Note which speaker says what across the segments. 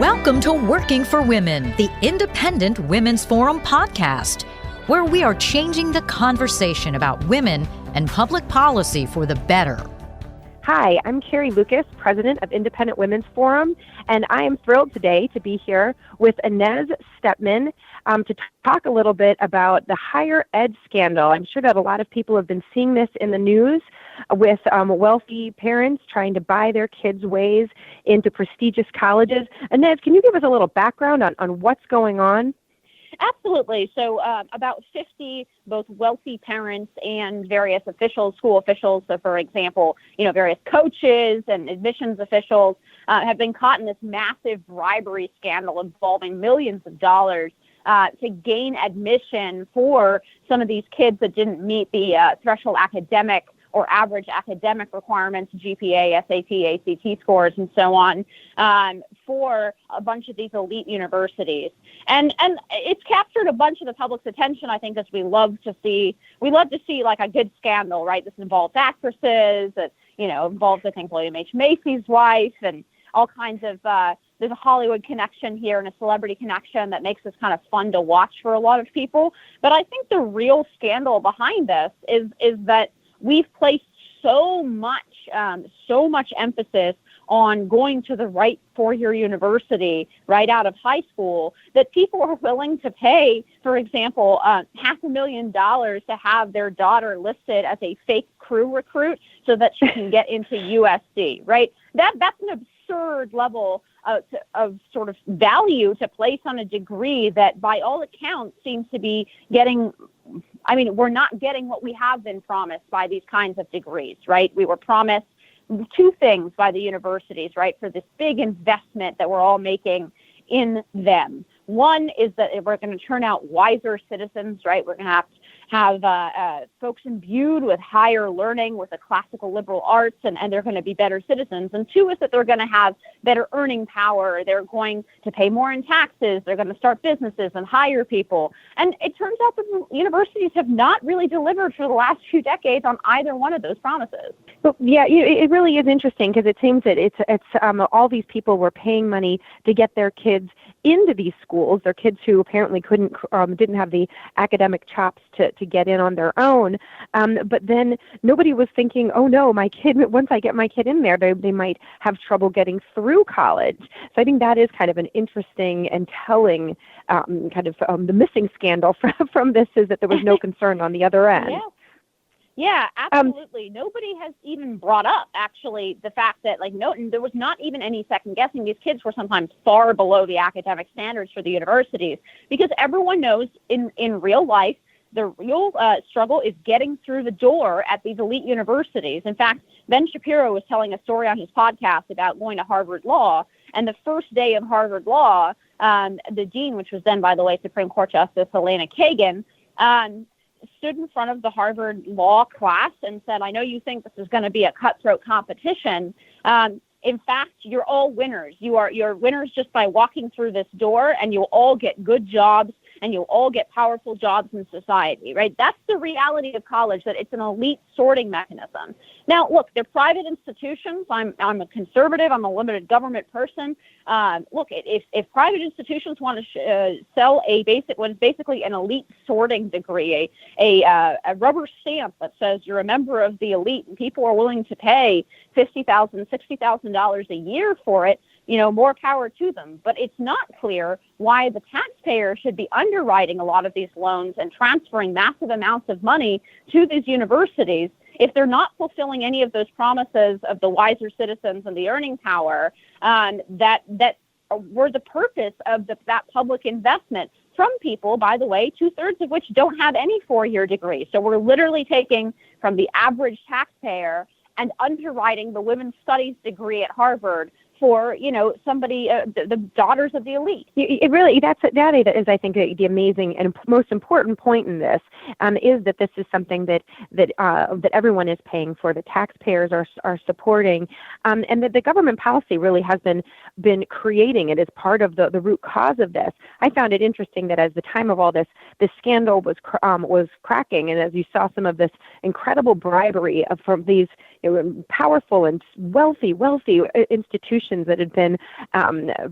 Speaker 1: Welcome to Working for Women, the Independent Women's Forum podcast, where we are changing the conversation about women and public policy for the better.
Speaker 2: Hi, I'm Carrie Lucas, President of Independent Women's Forum, and I am thrilled today to be here with Inez Stepman to talk a little bit about the higher ed scandal. I'm sure that a lot of people have been seeing this in the news with wealthy parents trying to buy their kids' ways into prestigious colleges. Inez, can you give us a little background on what's going on?
Speaker 3: Absolutely. So about 50 both wealthy parents and various officials, school officials, so for example, various coaches and admissions officials have been caught in this massive bribery scandal involving millions of dollars to gain admission for some of these kids that didn't meet the threshold academic or average academic requirements, GPA, SAT, ACT scores, and so on, for a bunch of these elite universities. And it's captured a bunch of the public's attention, I think, as we love to see like a good scandal, right? This involves actresses, it involves, I think, William H. Macy's wife, and all kinds of, there's a Hollywood connection here and a celebrity connection that makes this kind of fun to watch for a lot of people. But I think the real scandal behind this is that we've placed so much emphasis on going to the right four-year university right out of high school that people are willing to pay, for example, $500,000 to have their daughter listed as a fake crew recruit so that she can get into USC, right? That's an absurd level of sort of value to place on a degree that by all accounts seems to be getting, we're not getting what we have been promised by these kinds of degrees, right? We were promised two things by the universities, right, for this big investment that we're all making in them. One is that we're going to turn out wiser citizens, right? We're going to have folks imbued with higher learning, with the classical liberal arts, and they're going to be better citizens. And two is that they're going to have better earning power. They're going to pay more in taxes. They're going to start businesses and hire people. And it turns out that the universities have not really delivered for the last few decades on either one of those promises.
Speaker 2: Well, yeah, it really is interesting because it seems that it's all these people were paying money to get their kids into these schools. Their kids who apparently didn't have the academic chops to get in on their own. But then nobody was thinking, oh no, once I get my kid in there, they might have trouble getting through college. So I think that is kind of an interesting and telling the missing scandal from this is that there was no concern on the other end.
Speaker 3: Yeah, absolutely. Nobody has even brought up, actually, the fact that, there was not even any second guessing. These kids were sometimes far below the academic standards for the universities because everyone knows in real life, the real struggle is getting through the door at these elite universities. In fact, Ben Shapiro was telling a story on his podcast about going to Harvard Law, and the first day of Harvard Law, the dean, which was then, by the way, Supreme Court Justice Elena Kagan, stood in front of the Harvard Law class and said, I know you think this is going to be a cutthroat competition. In fact, you're all winners. You're winners just by walking through this door, and you'll all get good jobs and you'll all get powerful jobs in society, right? That's the reality of college, that it's an elite sorting mechanism. Now, look, they're private institutions. I'm a conservative. I'm a limited government person. Look, if private institutions want to sell what is basically an elite sorting degree, a rubber stamp that says you're a member of the elite, and people are willing to pay $50,000, $60,000 a year for it, more power to them. But it's not clear why the taxpayer should be underwriting a lot of these loans and transferring massive amounts of money to these universities if they're not fulfilling any of those promises of the wiser citizens and the earning power that were the purpose of that public investment from people, by the way, 2/3 of which don't have any four-year degree. So we're literally taking from the average taxpayer and underwriting the women's studies degree at Harvard for, somebody, the daughters of the elite.
Speaker 2: It really, that is, I think, the amazing and most important point in this is that this is something that everyone is paying for, the taxpayers are supporting, and that the government policy really has been creating it as part of the root cause of this. I found it interesting that as the time of all this scandal was cracking, and as you saw some of this incredible bribery from these powerful and wealthy institutions institutions that had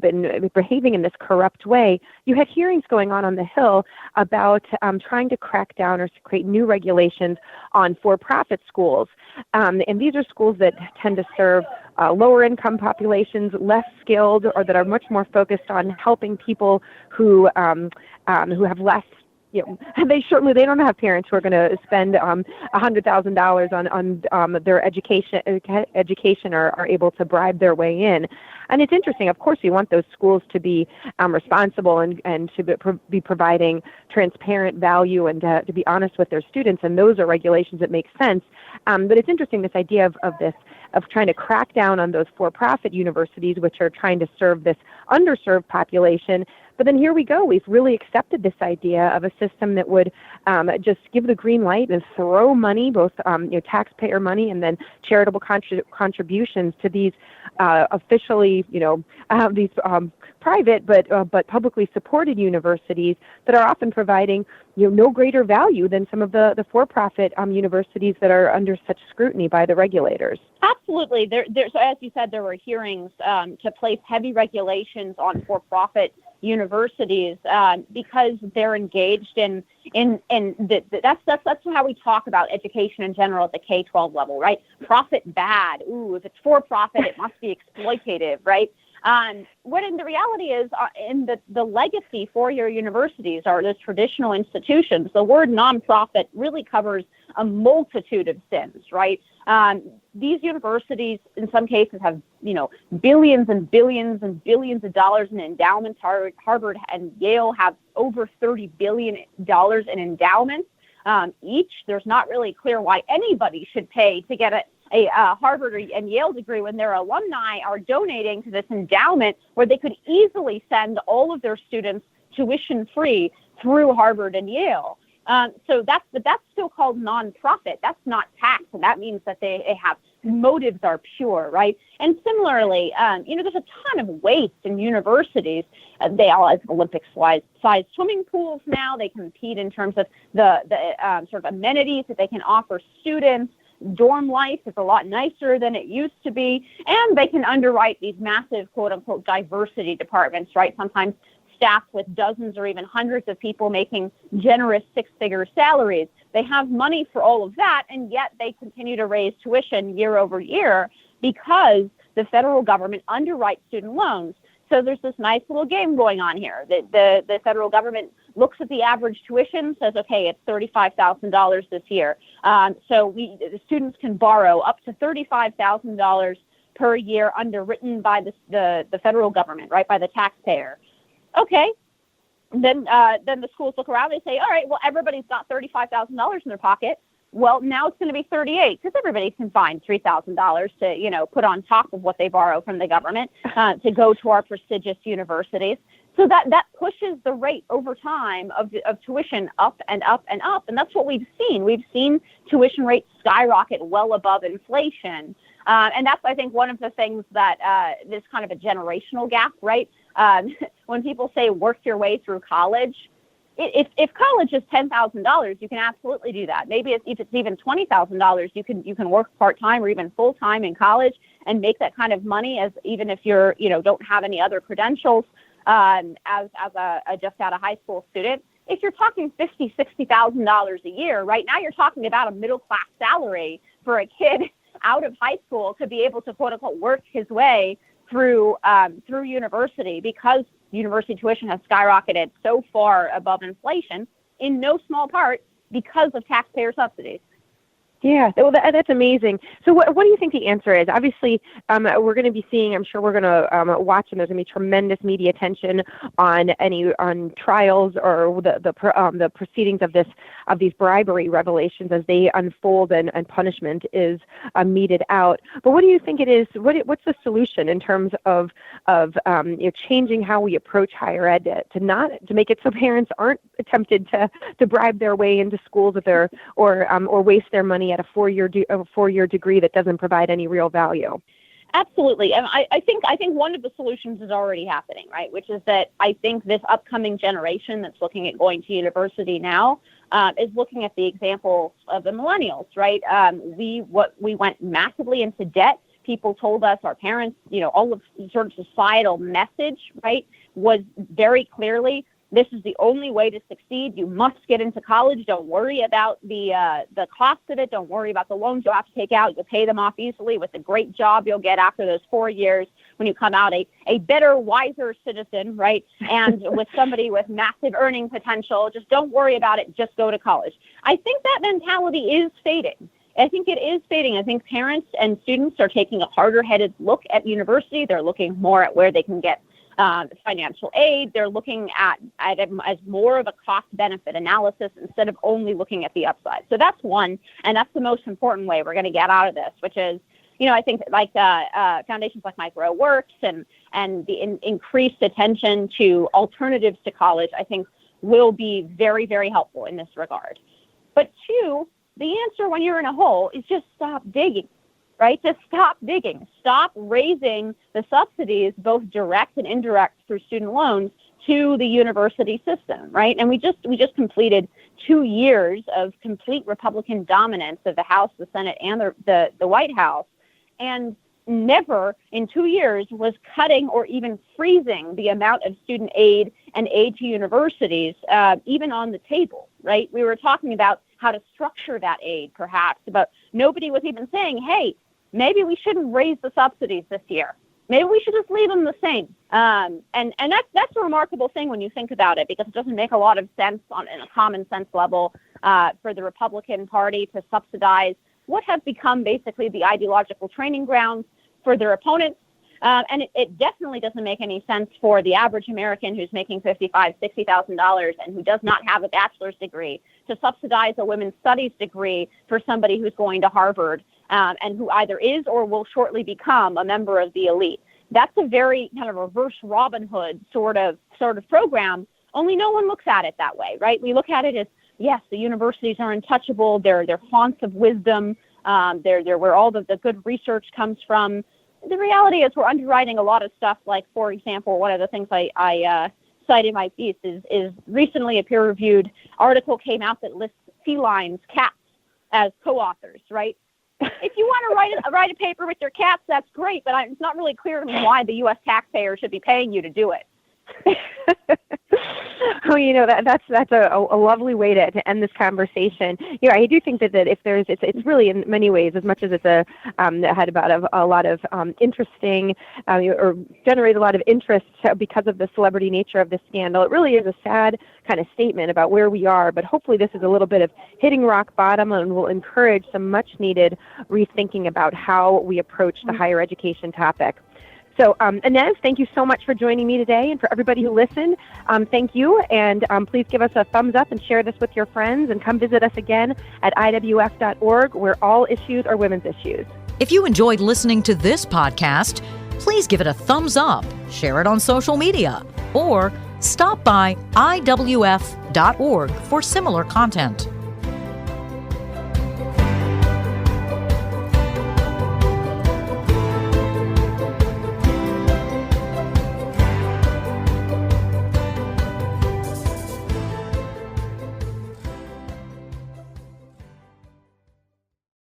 Speaker 2: been behaving in this corrupt way, you had hearings going on the Hill about trying to crack down or create new regulations on for-profit schools. And these are schools that tend to serve lower income populations, less skilled, or that are much more focused on helping people who have less. They don't have parents who are going to spend $100,000 on their education or are able to bribe their way in. And it's interesting. Of course, you want those schools to be responsible and to be providing transparent value and to be honest with their students. And those are regulations that make sense. But it's interesting, this idea of trying to crack down on those for-profit universities, which are trying to serve this underserved population. But then here we go. We've really accepted this idea of a system that would just give the green light and throw money, both taxpayer money and then charitable contributions to these officially, these private but publicly supported universities that are often providing no greater value than some of the for-profit universities that are under such scrutiny by the regulators.
Speaker 3: Absolutely. So as you said, there were hearings to place heavy regulations on for-profit universities because they're engaged in that's how we talk about education in general at the K-12 level, right? Profit bad. Ooh, if it's for profit, it must be exploitative, right? What in the reality is, in the legacy for your universities are those traditional institutions. The word nonprofit really covers a multitude of sins, right? These universities, in some cases, have billions and billions and billions of dollars in endowments. Harvard and Yale have over $30 billion in endowments each. There's not really clear why anybody should pay to get a Harvard and Yale degree when their alumni are donating to this endowment where they could easily send all of their students tuition-free through Harvard and Yale. So that's still called nonprofit. That's not tax, and that means that they have motives are pure, right? And similarly, there's a ton of waste in universities. They all have Olympic-sized swimming pools now. They compete in terms of the sort of amenities that they can offer students. Dorm life is a lot nicer than it used to be, and they can underwrite these massive quote-unquote diversity departments, right? Sometimes staffed with dozens or even hundreds of people making generous six-figure salaries. They have money for all of that, and yet they continue to raise tuition year over year because the federal government underwrites student loans. So there's this nice little game going on here. The federal government looks at the average tuition, says, okay, it's $35,000 this year. So the students can borrow up to $35,000 per year underwritten by the federal government, right, by the taxpayer. Okay. Then the schools look around, they say, all right, well, everybody's got $35,000 in their pocket. Well, now it's going to be 38 because everybody can find $3,000 to, put on top of what they borrow from the government to go to our prestigious universities. So that pushes the rate over time of tuition up and up and up. And that's what we've seen. We've seen tuition rates skyrocket well above inflation. And that's, I think, one of the things that there's kind of a generational gap, right? When people say work your way through college, if college is $10,000, you can absolutely do that. Maybe if it's even $20,000, you can work part-time or even full-time in college and make that kind of money as even if you're, don't have any other credentials as a just out of high school student. If you're talking $50,000, $60,000 a year, right now you're talking about a middle-class salary for a kid out of high school to be able to quote-unquote work his way through university because university tuition has skyrocketed so far above inflation, in no small part because of taxpayer subsidies.
Speaker 2: Yeah, well, that's amazing. So what do you think the answer is? Obviously, we're going to be seeing, I'm sure we're going to watch, and there's going to be tremendous media attention on trials or the proceedings of these bribery revelations as they unfold and punishment is meted out. But what do you think it is? What's the solution in terms of changing how we approach higher ed to make it so parents aren't tempted to bribe their way into schools or waste their money at a four-year degree that doesn't provide any real value?
Speaker 3: Absolutely. And I think one of the solutions is already happening, right? Which is that I think this upcoming generation that's looking at going to university now is looking at the example of the millennials, right? We went massively into debt people told us, our parents, all of sort of societal message, right, was very clearly, this is the only way to succeed. You must get into college. Don't worry about the cost of it. Don't worry about the loans you'll have to take out. You'll pay them off easily with the great job you'll get after those 4 years when you come out a better, wiser citizen, right? And with somebody with massive earning potential. Just don't worry about it. Just go to college. I think that mentality is fading. I think it is fading. I think parents and students are taking a harder-headed look at university. They're looking more at where they can get financial aid. They're looking at it as more of a cost-benefit analysis instead of only looking at the upside. So that's one, and that's the most important way we're going to get out of this, which is, I think like foundations like MicroWorks and the increased attention to alternatives to college, I think will be very, very helpful in this regard. But two, the answer when you're in a hole is just stop digging. Right? Just stop digging. Stop raising the subsidies, both direct and indirect through student loans, to the university system, right? And we just completed 2 years of complete Republican dominance of the House, the Senate, and the White House, and never in 2 years was cutting or even freezing the amount of student aid and aid to universities even on the table, right? We were talking about how to structure that aid, perhaps, but nobody was even saying, hey, maybe we shouldn't raise the subsidies this year. Maybe we should just leave them the same. And that's a remarkable thing when you think about it, because it doesn't make a lot of sense in a common sense level for the Republican Party to subsidize what have become basically the ideological training grounds for their opponents. And it definitely doesn't make any sense for the average American who's making $55,000, $60,000 and who does not have a bachelor's degree to subsidize a women's studies degree for somebody who's going to Harvard and who either is or will shortly become a member of the elite. That's a very kind of reverse Robin Hood sort of program, only no one looks at it that way, right? We look at it as, yes, the universities are untouchable. They're haunts of wisdom. They're where all the good research comes from. The reality is we're underwriting a lot of stuff, like, for example, one of the things I cite in my piece is recently a peer-reviewed article came out that lists felines, cats, as co-authors, right? If you want to write a paper with your cats, that's great, but it's not really clear to me why the U.S. taxpayer should be paying you to do it.
Speaker 2: Oh, that's a lovely way to end this conversation. I do think that if it's really in many ways, as much as it's had about a lot of interesting or generated a lot of interest because of the celebrity nature of this scandal, it really is a sad kind of statement about where we are. But hopefully this is a little bit of hitting rock bottom and will encourage some much needed rethinking about how we approach the higher education topic. So, Inez, thank you so much for joining me today, and for everybody who listened, thank you, and please give us a thumbs up and share this with your friends, and come visit us again at iwf.org, where all issues are women's issues.
Speaker 1: If you enjoyed listening to this podcast, please give it a thumbs up, share it on social media, or stop by iwf.org for similar content.